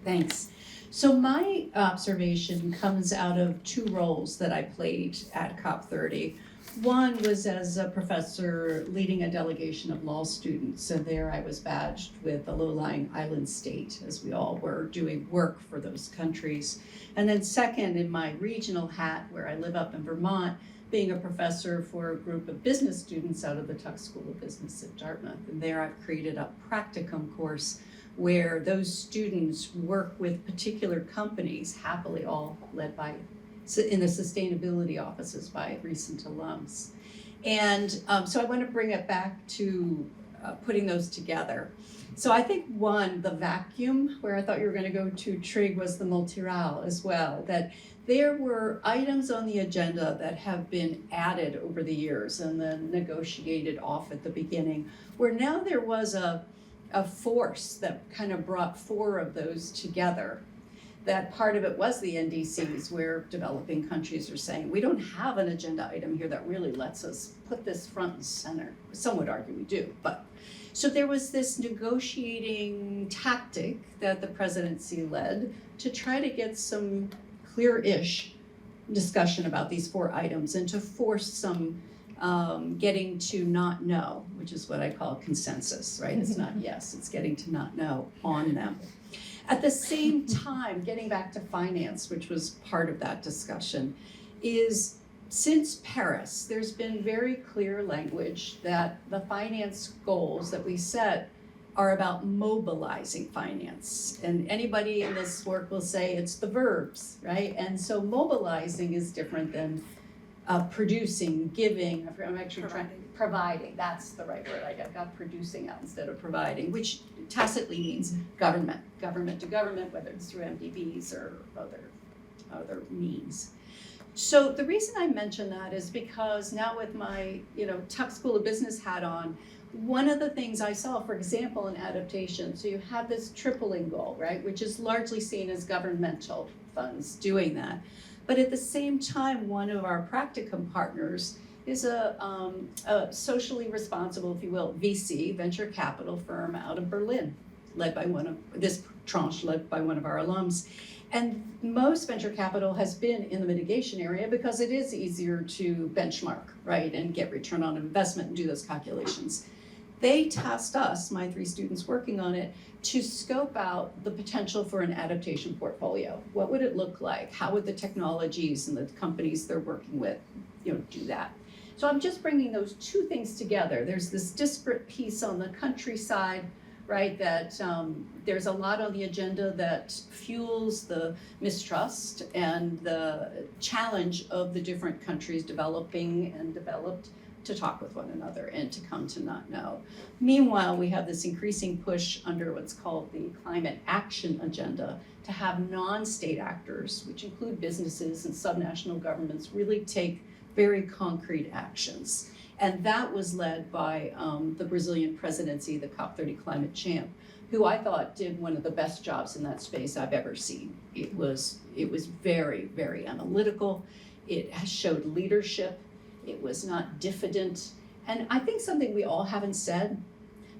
Thanks. So my observation comes out of two roles that I played at COP30. One was as a professor leading a delegation of law students, and there I was badged with a low-lying island state, as we all were, doing work for those countries. And then second, in my regional hat, where I live up in Vermont, being a professor for a group of business students out of the Tuck School of Business at Dartmouth. And there I've created a practicum course where those students work with particular companies, happily all led by, in the sustainability offices by recent alums. And so I want to bring it back to putting those together. So I think one, the vacuum, where I thought you were going to go to Trigg, was the multiral as well, that there were items on the agenda that have been added over the years and then negotiated off at the beginning, where now there was a force that kind of brought four of those together. That part of it was the NDCs, where developing countries are saying, we don't have an agenda item here that really lets us put this front and center. Some would argue we do, but. So there was this negotiating tactic that the presidency led to try to get some clear-ish discussion about these four items and to force some getting to not know, which is what I call consensus, right? It's not yes, it's getting to not know on them. At the same time, getting back to finance, which was part of that discussion, is since Paris, there's been very clear language that the finance goals that we set are about mobilizing finance. And anybody in this work will say it's the verbs, right? And so mobilizing is different than producing, giving, I'm actually providing, that's the right word. I got producing out instead of providing, which tacitly means government to government, whether it's through MDBs or other means. So the reason I mention that is because now with my Tuck School of Business hat on, one of the things I saw, for example, in adaptation, so you have this tripling goal, right, which is largely seen as governmental funds doing that. But at the same time, one of our practicum partners is a socially responsible, if you will, VC, venture capital firm out of Berlin, led by one of our alums. And most venture capital has been in the mitigation area because it is easier to benchmark, right, and get return on investment and do those calculations. They tasked us, my 3 students working on it, to scope out the potential for an adaptation portfolio. What would it look like? How would the technologies and the companies they're working with, do that? So I'm just bringing those 2 things together. There's this disparate piece on the countryside, right, that there's a lot on the agenda that fuels the mistrust and the challenge of the different countries developing and developed to talk with one another and to come to not know. Meanwhile, we have this increasing push under what's called the climate action agenda to have non-state actors, which include businesses and subnational governments, really take very concrete actions. And that was led by the Brazilian presidency, the COP30 climate champ, who I thought did one of the best jobs in that space I've ever seen. It was very, very analytical. It showed leadership. It was not diffident. And I think something we all haven't said,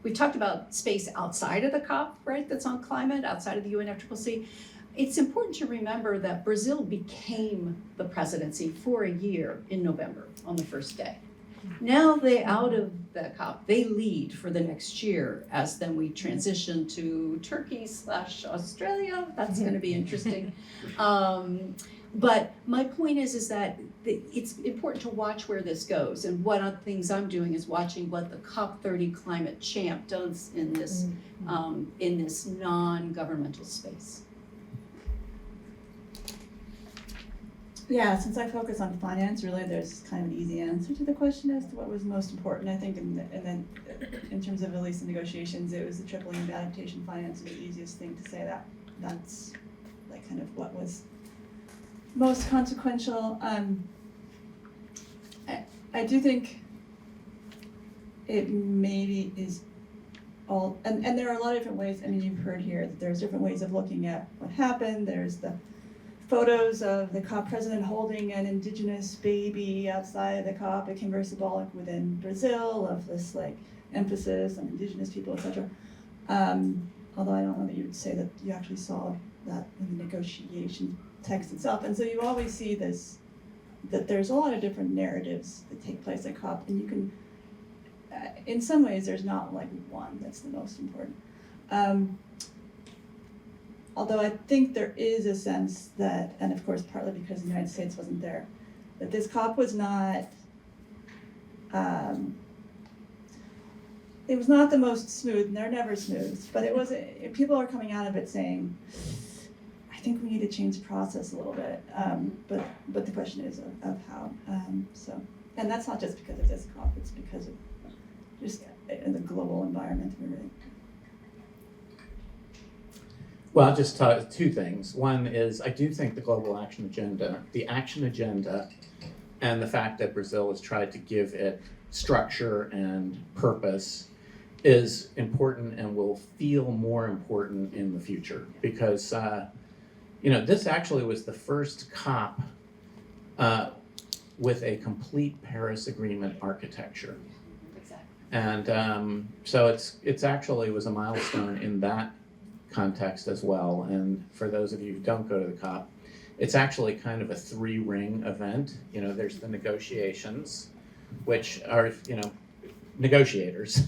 we've talked about space outside of the COP, right, that's on climate, outside of the UNFCCC. It's important to remember that Brazil became the presidency for a year in November on the first day. Now they're out of the COP, they lead for the next year as then we transition to Turkey/Australia. That's going to be interesting. But my point is that it's important to watch where this goes. And one of the things I'm doing is watching what the COP30 climate champ does in this non-governmental space. Yeah, since I focus on finance, really there's kind of an easy answer to the question as to what was most important. I think in terms of at least the negotiations, it was the tripling of adaptation finance was the easiest thing to say that. That's like kind of what was most consequential. I do think it maybe is all, and there are a lot of different ways. I mean, you've heard here that there's different ways of looking at what happened. There's the photos of the COP president holding an indigenous baby outside of the COP. It became very symbolic within Brazil of this like emphasis on indigenous people, etc. Although I don't know that you would say that you actually saw that in the negotiation text itself. And so you always see this, that there's a lot of different narratives that take place at COP, and you can, in some ways, there's not like one that's the most important. Although I think there is a sense that, and of course partly because the United States wasn't there, that this COP was not, it was not the most smooth, and they're never smooth, but it was, people are coming out of it saying, I think we need to change the process a little bit, but the question is of how. So, and that's not just because of this COP, it's because of just the global environment and everything. Well, I'll just talk two things. One is I do think the global action agenda, and the fact that Brazil has tried to give it structure and purpose is important and will feel more important in the future because, this actually was the first COP with a complete Paris Agreement architecture. Exactly. And so it's actually was a milestone in that context as well. And for those of you who don't go to the COP, it's actually kind of a three-ring event. There's the negotiations, which are, negotiators,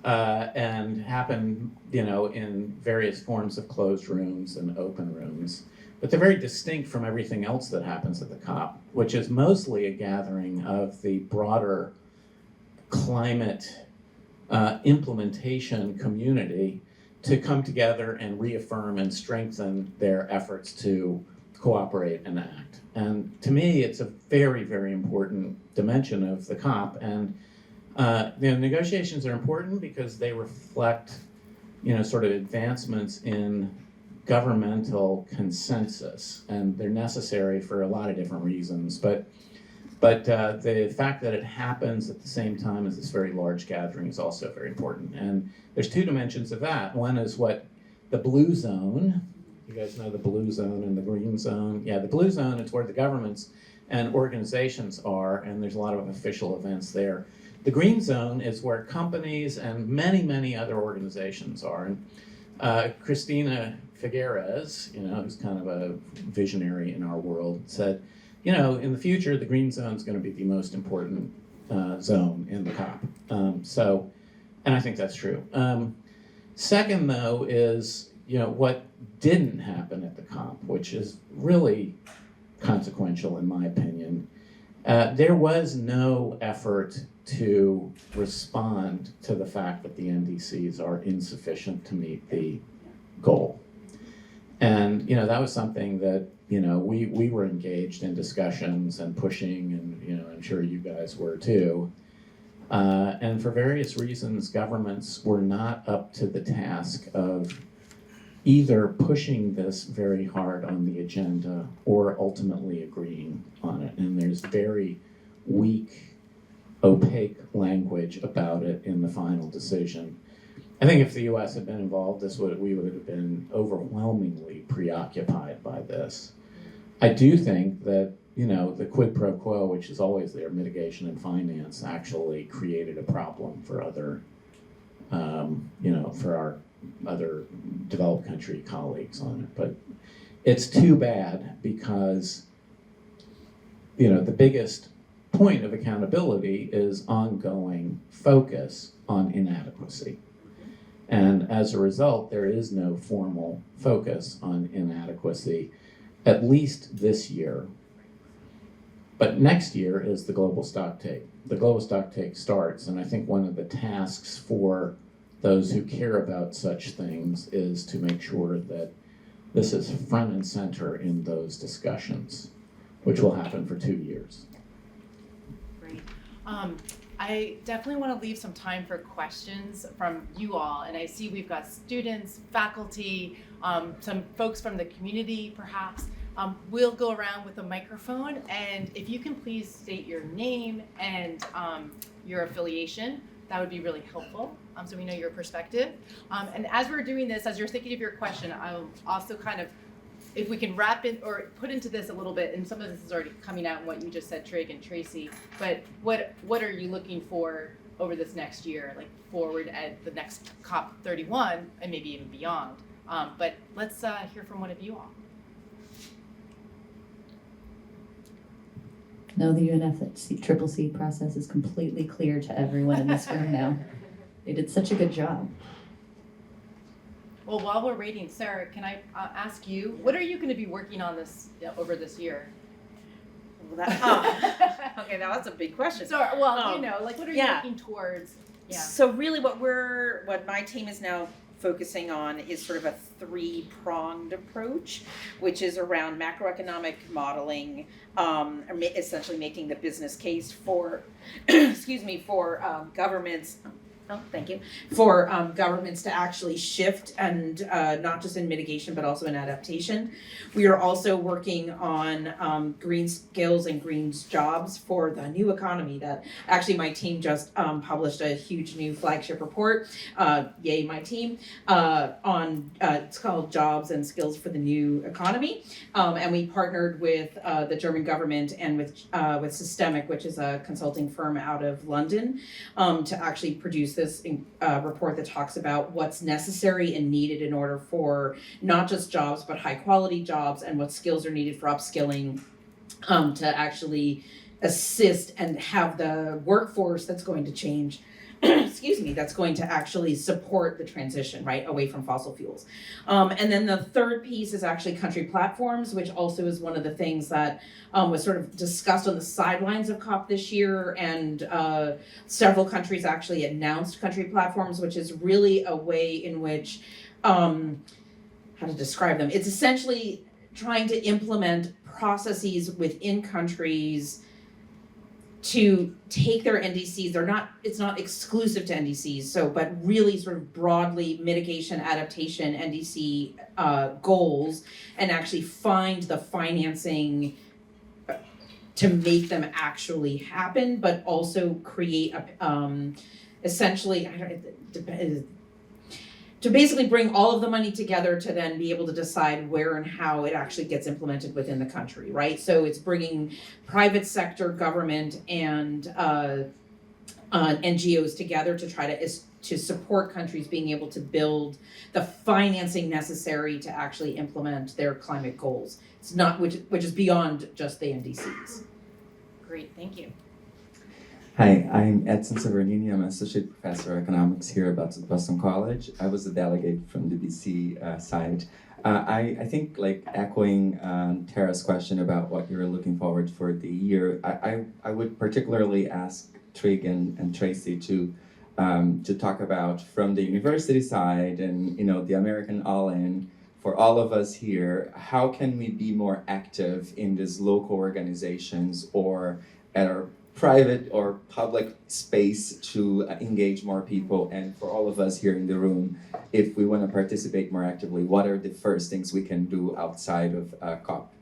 and happen, in various forms of closed rooms and open rooms. But they're very distinct from everything else that happens at the COP, which is mostly a gathering of the broader climate implementation community to come together and reaffirm and strengthen their efforts to cooperate and act. And to me, it's a very, very important dimension of the COP. And the negotiations are important because they reflect, sort of advancements in governmental consensus, and they're necessary for a lot of different reasons. But the fact that it happens at the same time as this very large gathering is also very important. And there's two dimensions of that. One is what the blue zone, you guys know the blue zone and the green zone? Yeah, the blue zone is where the governments and organizations are, and there's a lot of official events there. The green zone is where companies and many, many other organizations are. And Christina Figueres, who's kind of a visionary in our world, said, in the future, the green zone is going to be the most important zone in the COP. And I think that's true. Second, though, is what didn't happen at the COP, which is really consequential in my opinion. There was no effort to respond to the fact that the NDCs are insufficient to meet the goal. And that was something that we were engaged in discussions and pushing, and I'm sure you guys were too. And for various reasons, governments were not up to the task of either pushing this very hard on the agenda or ultimately agreeing on it. And there's very weak, opaque language about it in the final decision. I think if the U.S. had been involved, we would have been overwhelmingly preoccupied by this. I do think that the quid pro quo, which is always there, mitigation and finance, actually created a problem for other, for our other developed country colleagues on it. But it's too bad because, the biggest point of accountability is ongoing focus on inadequacy. And as a result, there is no formal focus on inadequacy, at least this year. But next year is the global stocktake. The global stocktake starts, and I think one of the tasks for those who care about such things is to make sure that this is front and center in those discussions, which will happen for 2 years. Great. I definitely want to leave some time for questions from you all. And I see we've got students, faculty, some folks from the community perhaps. We'll go around with a microphone, and if you can please state your name and your affiliation, that would be really helpful, so we know your perspective. And as we're doing this, as you're thinking of your question, I'll also kind of, if we can wrap in or put into this a little bit, and some of this is already coming out in what you just said, Trigg and Tracy, but what are you looking for over this next year, like forward at the next COP31 and maybe even beyond? But let's hear from one of you all. No, the UNFCCC process is completely clear to everyone in this room now. They did such a good job. Well, while we're waiting, Sara, can I ask you, what are you going to be working on over this year? Okay, now that's a big question. So, well, like what are you looking towards? Yeah. So really what my team is now focusing on is sort of a three-pronged approach, which is around macroeconomic modeling, essentially making the business case for, for governments. Oh, thank you. For governments to actually shift, and not just in mitigation, but also in adaptation. We are also working on green skills and green jobs for the new economy that actually my team just published a huge new flagship report, yay my team, on it's called Jobs and Skills for the New Economy. And we partnered with the German government and with Systemic, which is a consulting firm out of London, to actually produce this report that talks about what's necessary and needed in order for not just jobs, but high quality jobs, and what skills are needed for upskilling to actually assist and have the workforce that's going to change, that's going to actually support the transition, right, away from fossil fuels. And then the third piece is actually country platforms, which also is one of the things that was sort of discussed on the sidelines of COP this year, and several countries actually announced country platforms, which is really a way in which, how to describe them, it's essentially trying to implement processes within countries to take their NDCs, it's not exclusive to NDCs, but really sort of broadly mitigation, adaptation, NDC goals, and actually find the financing to make them actually happen, but also create essentially, to basically bring all of the money together to then be able to decide where and how it actually gets implemented within the country, right? So it's bringing private sector, government, and NGOs together to try to support countries being able to build the financing necessary to actually implement their climate goals. It's not, which is beyond just the NDCs. Great, thank you. Hi, I'm Edson Severnini. I'm an associate professor of economics here at Boston College. I was a delegate from the BC side. I think, like, echoing Tara's question about what you're looking forward for the year, I would particularly ask Trigg and Tracy to talk about, from the university side and the American All-In, for all of us here, how can we be more active in these local organizations or at our private or public space to engage more people? And for all of us here in the room, if we want to participate more actively, what are the first things we can do outside of COP?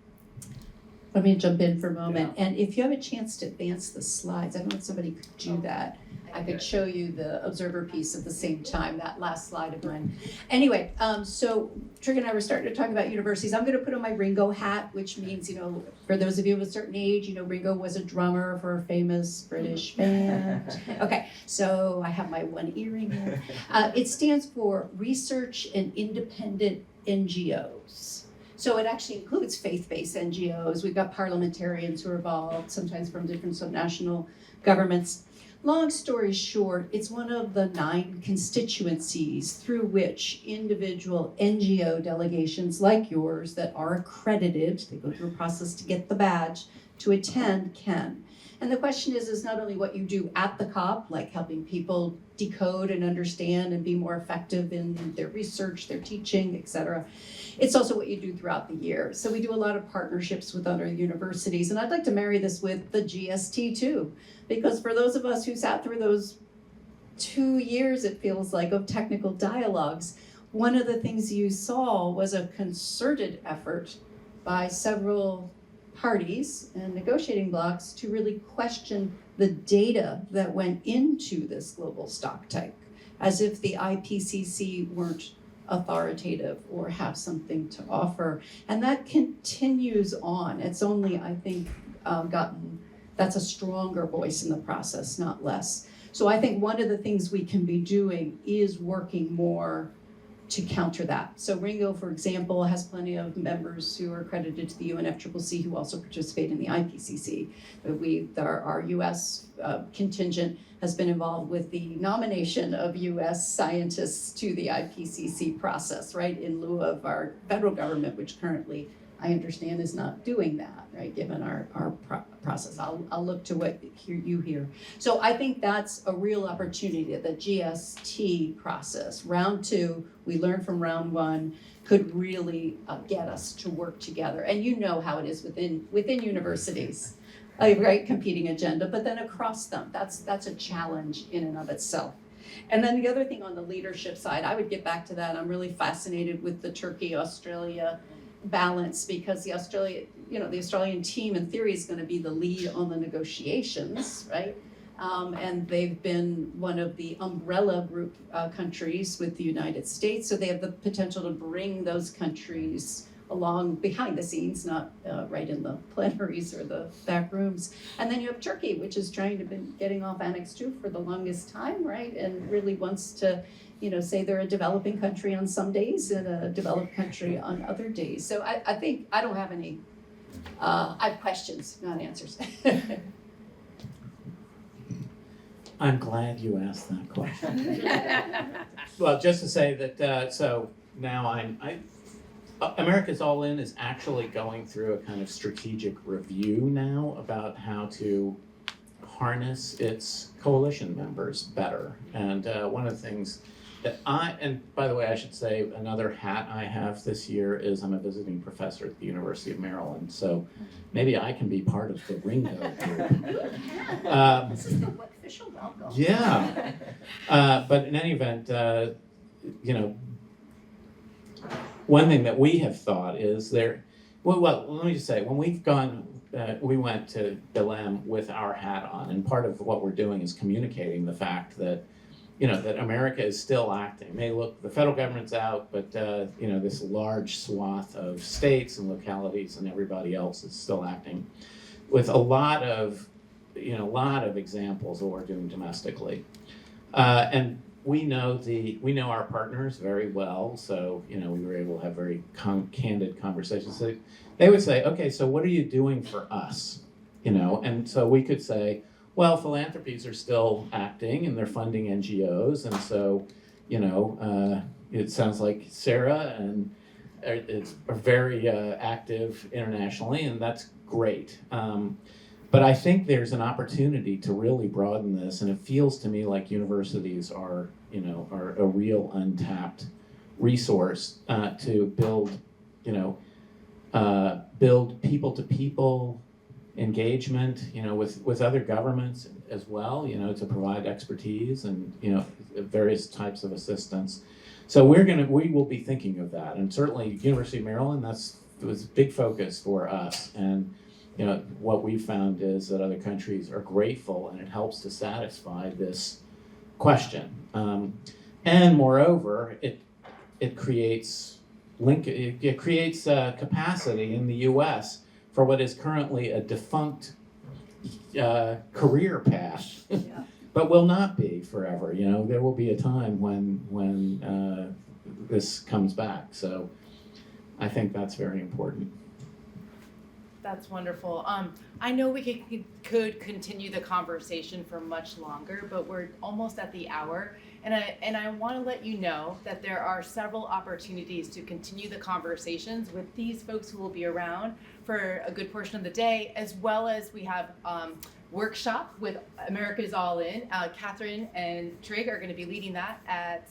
Let me jump in for a moment. And if you have a chance to advance the slides, I don't know if somebody could do that. I could show you the observer piece at the same time, that last slide of mine. Anyway, so Trigg and I were starting to talk about universities. I'm going to put on my RINGO hat, which means, for those of you of a certain age, RINGO was a drummer for a famous British band. Okay, so I have my one earring here. It stands for Research and Independent NGOs. So it actually includes faith-based NGOs. We've got parliamentarians who are involved, sometimes from different subnational governments. Long story short, it's one of the 9 constituencies through which individual NGO delegations like yours that are accredited, they go through a process to get the badge, to attend can. And the question is not only what you do at the COP, like helping people decode and understand and be more effective in their research, their teaching, etc. It's also what you do throughout the year. So we do a lot of partnerships with other universities, and I'd like to marry this with the GST too, because for those of us who sat through those 2 years, it feels like, of technical dialogues, one of the things you saw was a concerted effort by several parties and negotiating blocs to really question the data that went into this global stock take, as if the IPCC weren't authoritative or have something to offer. And that continues on. It's only, I think, that's a stronger voice in the process, not less. So I think one of the things we can be doing is working more to counter that. So RINGO, for example, has plenty of members who are accredited to the UNFCCC who also participate in the IPCC. Our US contingent has been involved with the nomination of US scientists to the IPCC process, right, in lieu of our federal government, which currently, I understand, is not doing that, right, given our process. I'll look to what you hear. So I think that's a real opportunity. The GST process, round 2, we learned from round 1, could really get us to work together. And you know how it is within universities, right, competing agenda, but then across them, that's a challenge in and of itself. And then the other thing on the leadership side, I would get back to that. I'm really fascinated with the Turkey-Australia balance, because the Australian team in theory is going to be the lead on the negotiations, right? And they've been one of the umbrella group countries with the United States, so they have the potential to bring those countries along behind the scenes, not right in the plenaries or the back rooms. And then you have Turkey, which is trying to been getting off Annex 2 for the longest time, right? And really wants to say they're a developing country on some days and a developed country on other days. So I think I don't have any, I have questions, not answers. I'm glad you asked that question. Well, just to say that, so now America's All In is actually going through a kind of strategic review now about how to harness its coalition members better. And one of the things that and by the way, I should say another hat I have this year is I'm a visiting professor at the University of Maryland. So maybe I can be part of the RINGO group. This is the official welcome. Yeah. But in any event, one thing that we have thought is well, let me just say, when we've gone, we went to Belém with our hat on, and part of what we're doing is communicating the fact that, that America is still acting. The federal government's out, but, this large swath of states and localities and everybody else is still acting with a lot of examples of what we're doing domestically. And we know our partners very well, so we were able to have very candid conversations. So they would say, okay, so what are you doing for us? And so we could say, well, philanthropies are still acting and they're funding NGOs, and so it sounds like Sara are very active internationally, and that's great. But I think there's an opportunity to really broaden this, and it feels to me like universities are a real untapped resource to build people-to-people engagement, with other governments as well, to provide expertise and various types of assistance. So we will be thinking of that, and certainly University of Maryland, was a big focus for us, and what we found is that other countries are grateful, and it helps to satisfy this question. And moreover, it creates capacity in the U.S. for what is currently a defunct career path, but will not be forever. There will be a time when this comes back. So I think that's very important. That's wonderful. I know we could continue the conversation for much longer, but we're almost at the hour. And I want to let you know that there are several opportunities to continue the conversations with these folks who will be around for a good portion of the day, as well as we have workshop with America's All In. Catherine and Trigg are going to be leading that at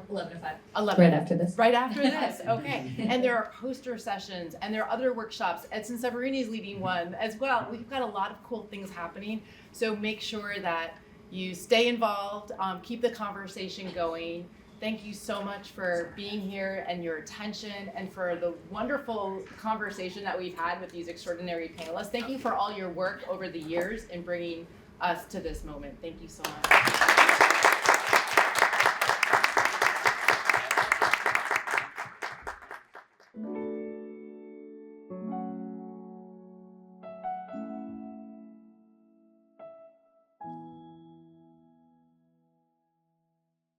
11 to 5. 11. Right after this. Right after this, okay. And there are poster sessions, and there are other workshops. Edson Severini is leading one as well. We've got a lot of cool things happening, so make sure that you stay involved, keep the conversation going. Thank you so much for being here and your attention, and for the wonderful conversation that we've had with these extraordinary panelists. Thank you for all your work over the years in bringing us to this moment. Thank you so much.